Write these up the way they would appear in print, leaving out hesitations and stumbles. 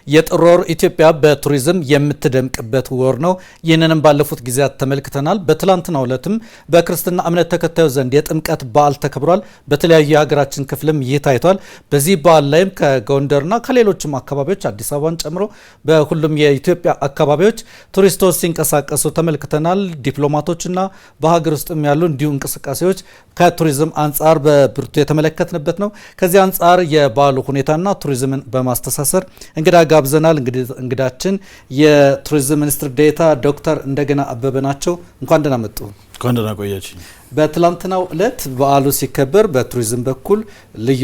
የጥር ወር ኢትዮጵያ በቱሪዝም የምትደምቅበት ወር ነው። ይህንንም ባለፉት ጊዜያት ተመልክተናል። በትላንትናው ዕለትም በክርስትና እምነት ተከታዮች ዘንድ የጥምቀት በዓል ተከብሯል። በተለያዩ የሀገራችን ክፍልም ይህ ታይቷል። በዚህ በዓል ላይም ከጎንደርና ከሌሎችም አካባቢዎች አዲስ አበባን ጨምሮ በሁሉም የኢትዮጵያ አካባቢዎች ቱሪስቶች ሲንቀሳቀሱ ተመልክተናል። ዲፕሎማቶችና በሀገር ውስጥም ያሉ እንዲሁ እንቅስቃሴዎች ከቱሪዝም አንጻር በብርቱ የተመለከትንበት ነው። ከዚህ አንጻር የበዓሉ ሁኔታና ቱሪዝምን በማስተሳሰር እንግዳ ጋብዘናል። እንግዳችን የቱሪዝም ሚኒስትር ዴኤታ ዶክተር እንደገና አበበ ናቸው። እንኳን ደህና መጡ። እንኳን ደህና ቆያችሁ። በትላንትናው ዕለት በዓሉ ሲከበር በቱሪዝም በኩል ልዩ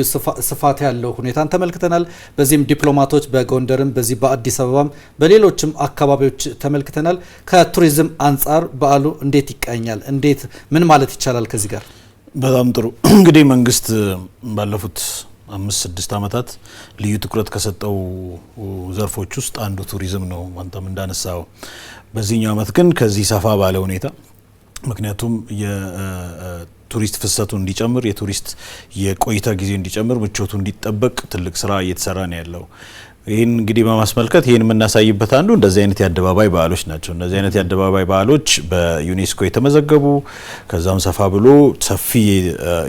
ስፋት ያለው ሁኔታን ተመልክተናል። በዚህም ዲፕሎማቶች በጎንደርም በዚህ በአዲስ አበባም በሌሎችም አካባቢዎች ተመልክተናል። ከቱሪዝም አንጻር በዓሉ እንዴት ይቃኛል? እንዴት ምን ማለት ይቻላል? ከዚህ ጋር በጣም ጥሩ። እንግዲህ መንግስት ባለፉት 5-6 ዓመታት ልዩ ትኩረት ከሰጠው ዘርፎች ውስጥ አንዱ ቱሪዝም ነው። አንተም እንዳነሳው በዚህኛው ዓመት ግን ከዚህ ሰፋ ባለ ሁኔታ ምክንያቱም የቱሪስት ፍሰቱ እንዲጨምር፣ የቱሪስት የቆይታ ጊዜ እንዲጨምር፣ ምቾቱ እንዲጠበቅ ትልቅ ስራ እየተሰራ ነው ያለው። ይህን እንግዲህ በማስመልከት ይህን የምናሳይበት አንዱ እንደዚህ አይነት የአደባባይ በዓሎች ናቸው። እነዚህ አይነት የአደባባይ በዓሎች በዩኔስኮ የተመዘገቡ ከዛም ሰፋ ብሎ ሰፊ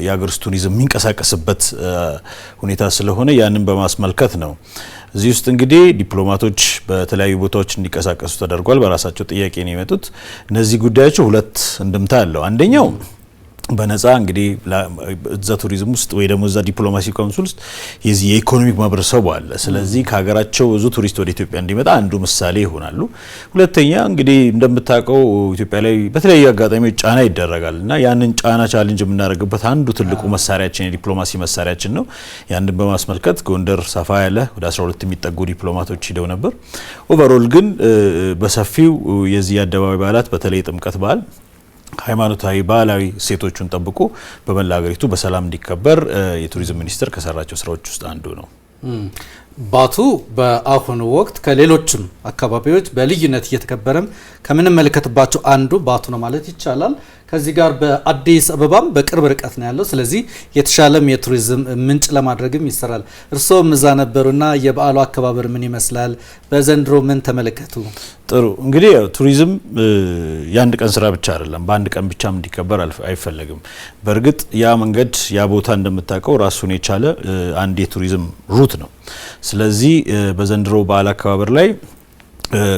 የሀገር ውስጥ ቱሪዝም የሚንቀሳቀስበት ሁኔታ ስለሆነ ያንን በማስመልከት ነው። እዚህ ውስጥ እንግዲህ ዲፕሎማቶች በተለያዩ ቦታዎች እንዲንቀሳቀሱ ተደርጓል። በራሳቸው ጥያቄ ነው የመጡት። እነዚህ ጉዳዮች ሁለት እንድምታ አለው። አንደኛው በነጻ እንግዲህ እዛ ቱሪዝም ውስጥ ወይ ደግሞ እዛ ዲፕሎማሲ ካውንስል ውስጥ የዚህ የኢኮኖሚክ ማህበረሰቡ አለ። ስለዚህ ከሀገራቸው ብዙ ቱሪስት ወደ ኢትዮጵያ እንዲመጣ አንዱ ምሳሌ ይሆናሉ። ሁለተኛ እንግዲህ እንደምታውቀው ኢትዮጵያ ላይ በተለያዩ አጋጣሚዎች ጫና ይደረጋል እና ያንን ጫና ቻሌንጅ የምናደርግበት አንዱ ትልቁ መሳሪያችን የዲፕሎማሲ መሳሪያችን ነው። ያንን በማስመልከት ጎንደር ሰፋ ያለ ወደ 12 የሚጠጉ ዲፕሎማቶች ሂደው ነበር። ኦቨርኦል ግን በሰፊው የዚህ አደባባይ በዓላት በተለይ ጥምቀት በዓል ሃይማኖታዊ ባህላዊ እሴቶቹን ጠብቆ በመላ ሀገሪቱ በሰላም እንዲከበር የቱሪዝም ሚኒስቴር ከሰራቸው ስራዎች ውስጥ አንዱ ነው። ባቱ በአሁኑ ወቅት ከሌሎችም አካባቢዎች በልዩነት እየተከበረም ከምንመለከትባቸው አንዱ ባቱ ነው ማለት ይቻላል። ከዚህ ጋር በአዲስ አበባም በቅርብ ርቀት ነው ያለው። ስለዚህ የተሻለም የቱሪዝም ምንጭ ለማድረግም ይሰራል። እርስዎም እዛ ነበሩና የበዓሉ አከባበር ምን ይመስላል? በዘንድሮ ምን ተመለከቱ? ጥሩ እንግዲህ ቱሪዝም የአንድ ቀን ስራ ብቻ አይደለም። በአንድ ቀን ብቻም እንዲከበር አይፈለግም። በእርግጥ ያ መንገድ ያ ቦታ እንደምታውቀው ራሱን የቻለ አንድ የቱሪዝም ሩት ነው። ስለዚህ በዘንድሮ በዓል አከባበር ላይ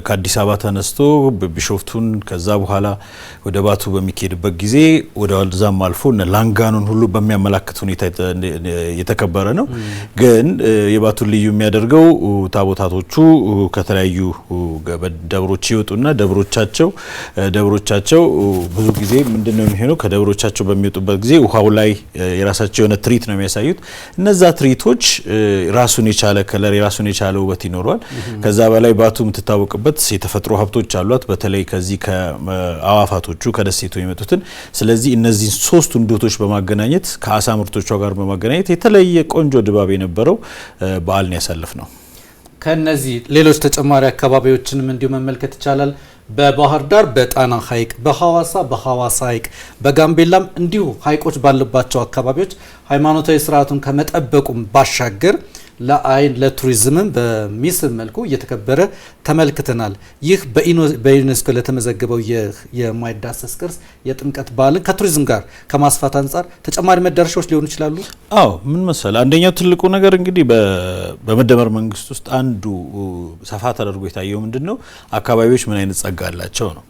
ከአዲስ አበባ ተነስቶ ቢሾፍቱን ከዛ በኋላ ወደ ባቱ በሚካሄድበት ጊዜ ወደ ዋልዛም አልፎ ላንጋኖን ሁሉ በሚያመላክት ሁኔታ የተከበረ ነው። ግን የባቱን ልዩ የሚያደርገው ታቦታቶቹ ከተለያዩ ደብሮች ይወጡና ደብሮቻቸው ብዙ ጊዜ ምንድነው የሚሆነው? ከደብሮቻቸው በሚወጡበት ጊዜ ውሃው ላይ የራሳቸው የሆነ ትርኢት ነው የሚያሳዩት። እነዛ ትርኢቶች ራሱን የቻለ ከለር፣ ራሱን የቻለ ውበት ይኖረዋል። ከዛ በላይ ባቱ የምትታወቅበት የተፈጥሮ ሀብቶች አሏት። በተለይ ከዚህ ከአዋፋቶቹ ከደሴቱ የመጡትን። ስለዚህ እነዚህ ሶስቱ እንዶቶች በማገናኘት ከአሳ ምርቶቿ ጋር በማገናኘት የተለየ ቆንጆ ድባብ የነበረው በዓልን ያሳልፍ ነው። ከነዚህ ሌሎች ተጨማሪ አካባቢዎችንም እንዲሁ መመልከት ይቻላል። በባህር ዳር በጣና ሐይቅ፣ በሐዋሳ በሐዋሳ ሐይቅ፣ በጋምቤላም እንዲሁ ሐይቆች ባሉባቸው አካባቢዎች ሃይማኖታዊ ስርዓቱን ከመጠበቁም ባሻገር ለአይን ለቱሪዝምም በሚስብ መልኩ እየተከበረ ተመልክተናል። ይህ በዩኔስኮ ለተመዘገበው የማይዳሰስ ቅርስ የጥምቀት በዓልን ከቱሪዝም ጋር ከማስፋት አንጻር ተጨማሪ መዳረሻዎች ሊሆኑ ይችላሉ። አዎ ምን መሰለ፣ አንደኛው ትልቁ ነገር እንግዲህ በመደመር መንግስት ውስጥ አንዱ ሰፋ ተደርጎ የታየው ምንድነው? አካባቢዎች ምን አይነት ጸጋ አላቸው ነው።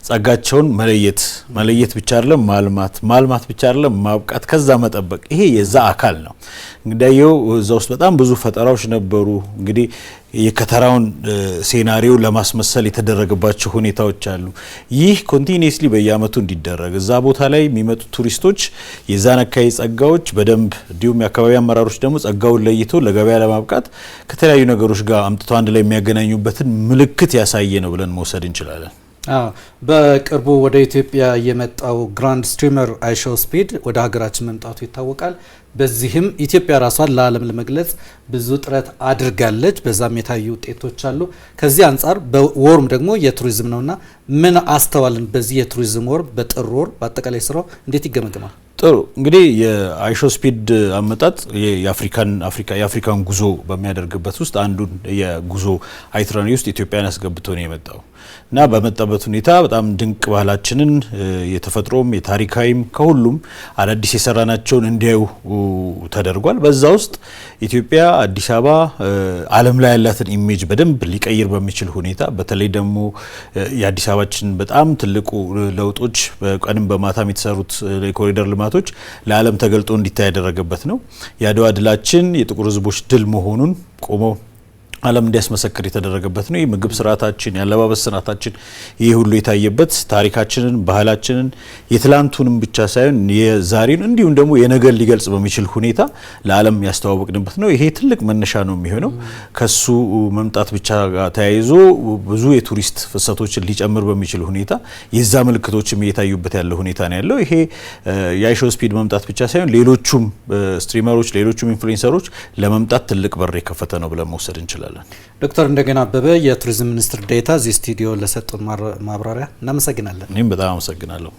ጸጋቸውን መለየት ብቻ አይደለም፣ ማልማት ብቻ አይደለም፣ ማብቃት፣ ከዛ መጠበቅ፣ ይሄ የዛ አካል ነው። እንግዲህ እዛ ውስጥ በጣም ብዙ ፈጠራዎች ነበሩ። እንግዲህ የከተራውን ሴናሪዮ ለማስመሰል የተደረገባቸው ሁኔታዎች አሉ። ይህ ኮንቲኒየስሊ በየአመቱ እንዲደረግ እዛ ቦታ ላይ የሚመጡ ቱሪስቶች የዛን አካባቢ ጸጋዎች በደንብ እንዲሁም የአካባቢ አመራሮች ደግሞ ጸጋውን ለይቶ ለገበያ ለማብቃት ከተለያዩ ነገሮች ጋር አምጥተው አንድ ላይ የሚያገናኙበትን ምልክት ያሳየ ነው ብለን መውሰድ እንችላለን። በቅርቡ ወደ ኢትዮጵያ የመጣው ግራንድ ስትሪመር አይሾው ስፒድ ወደ ሀገራችን መምጣቱ ይታወቃል። በዚህም ኢትዮጵያ ራሷን ለዓለም ለመግለጽ ብዙ ጥረት አድርጋለች። በዛም የታዩ ውጤቶች አሉ። ከዚህ አንጻር በወሩም ደግሞ የቱሪዝም ነውና ምን አስተዋልን? በዚህ የቱሪዝም ወር በጥር ወር በአጠቃላይ ስራው እንዴት ይገመገማል? ጥሩ እንግዲህ የአይሾ ስፒድ አመጣጥ የአፍሪካን ጉዞ በሚያደርግበት ውስጥ አንዱን የጉዞ አይትራኒ ውስጥ ኢትዮጵያን አስገብቶ ነው የመጣው እና በመጣበት ሁኔታ በጣም ድንቅ ባህላችንን የተፈጥሮም የታሪካዊም ከሁሉም አዳዲስ የሰራናቸውን እንዲያዩ ተደርጓል። በዛ ውስጥ ኢትዮጵያ አዲስ አበባ ዓለም ላይ ያላትን ኢሜጅ በደንብ ሊቀይር በሚችል ሁኔታ በተለይ ደግሞ የአዲስ አበባችን በጣም ትልቁ ለውጦች በቀንም በማታም የተሰሩት የኮሪደር ልማቶች ለዓለም ተገልጦ እንዲታይ ያደረገበት ነው። የአድዋ ድላችን የጥቁር ሕዝቦች ድል መሆኑን ቆሞ ዓለም እንዲያስመሰክር የተደረገበት ነው። የምግብ ስርዓታችን፣ የአለባበስ ስርዓታችን ይህ ሁሉ የታየበት ታሪካችንን፣ ባህላችንን የትላንቱንም ብቻ ሳይሆን የዛሬን እንዲሁም ደግሞ የነገን ሊገልጽ በሚችል ሁኔታ ለዓለም ያስተዋወቅንበት ነው። ይሄ ትልቅ መነሻ ነው የሚሆነው። ከሱ መምጣት ብቻ ጋር ተያይዞ ብዙ የቱሪስት ፍሰቶችን ሊጨምር በሚችል ሁኔታ የዛ ምልክቶችም እየታዩበት ያለው ሁኔታ ነው ያለው። ይሄ የአይሾ ስፒድ መምጣት ብቻ ሳይሆን ሌሎቹም ስትሪመሮች፣ ሌሎቹም ኢንፍሉዌንሰሮች ለመምጣት ትልቅ በር የከፈተ ነው ብለን መውሰድ እንችላለን። ዶክተር እንደገና አበበ የቱሪዝም ሚኒስትር ዴኤታ እዚህ ስቱዲዮ ለሰጡን ማብራሪያ እናመሰግናለን። እኔም በጣም አመሰግናለሁ።